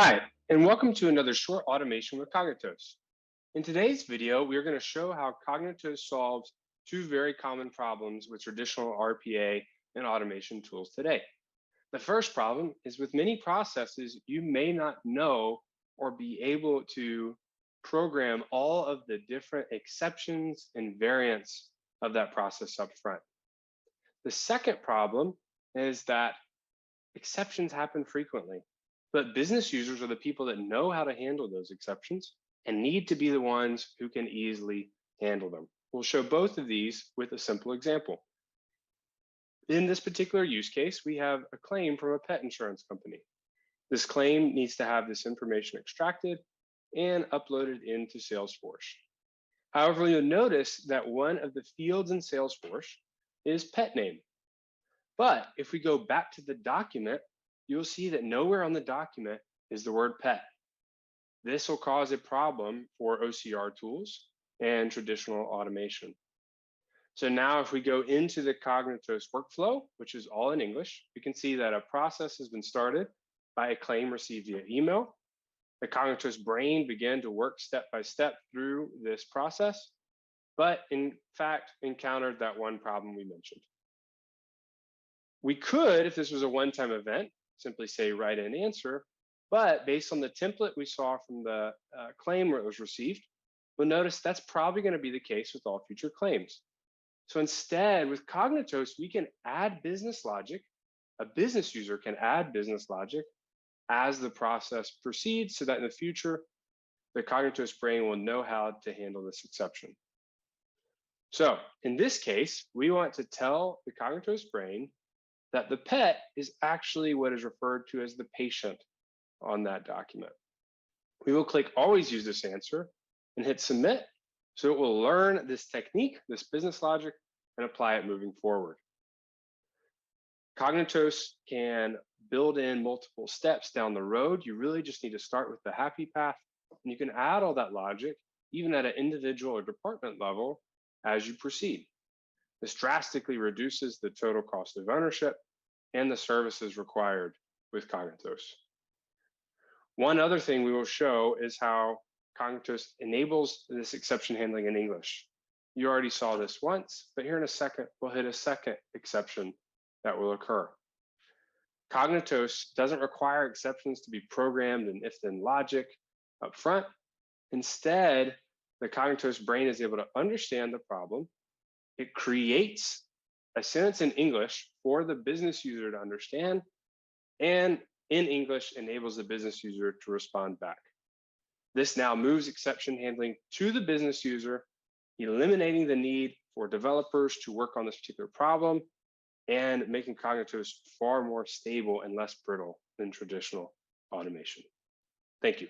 Hi, and welcome to another short automation with Kognitos. In today's video, we are going to show how Kognitos solves two very common problems with traditional RPA and automation tools today. The first problem is with many processes, you may not know or be able to program all of the different exceptions and variants of that process up front. The second problem is that exceptions happen frequently, but business users are the people that know how to handle those exceptions and need to be the ones who can easily handle them. We'll show both of these with a simple example. In this particular use case, we have a claim from a pet insurance company. This claim needs to have this information extracted and uploaded into Salesforce. However, you'll notice that one of the fields in Salesforce is pet name. But if we go back to the document, you'll see that nowhere on the document is the word pet. This will cause a problem for OCR tools and traditional automation. So now if we go into the Kognitos workflow, which is all in English, we can see that a process has been started by a claim received via email. The Kognitos brain began to work step by step through this process, but in fact encountered that one problem we mentioned. We could, if this was a one-time event, simply say write in answer, but based on the template we saw from the claim where it was received, we'll notice that's probably going to be the case with all future claims. So instead, with Kognitos, we can add business logic. A business user can add business logic as the process proceeds so that in the future, the Kognitos brain will know how to handle this exception. So in this case, we want to tell the Kognitos brain that the pet is actually what is referred to as the patient on that document. We will click always use this answer and hit submit. So it will learn this technique, this business logic, and apply it moving forward. Kognitos can build in multiple steps down the road. You really just need to start with the happy path, and you can add all that logic, even at an individual or department level, as you proceed. This drastically reduces the total cost of ownership and the services required with Kognitos. One other thing we will show is how Kognitos enables this exception handling in English. You already saw this once, but here in a second, we'll hit a second exception that will occur. Kognitos doesn't require exceptions to be programmed in if-then logic up front. Instead, the Kognitos brain is able to understand the problem. It creates a sentence in English for the business user to understand, and in English enables the business user to respond back. This now moves exception handling to the business user, eliminating the need for developers to work on this particular problem and making Kognitos far more stable and less brittle than traditional automation. Thank you.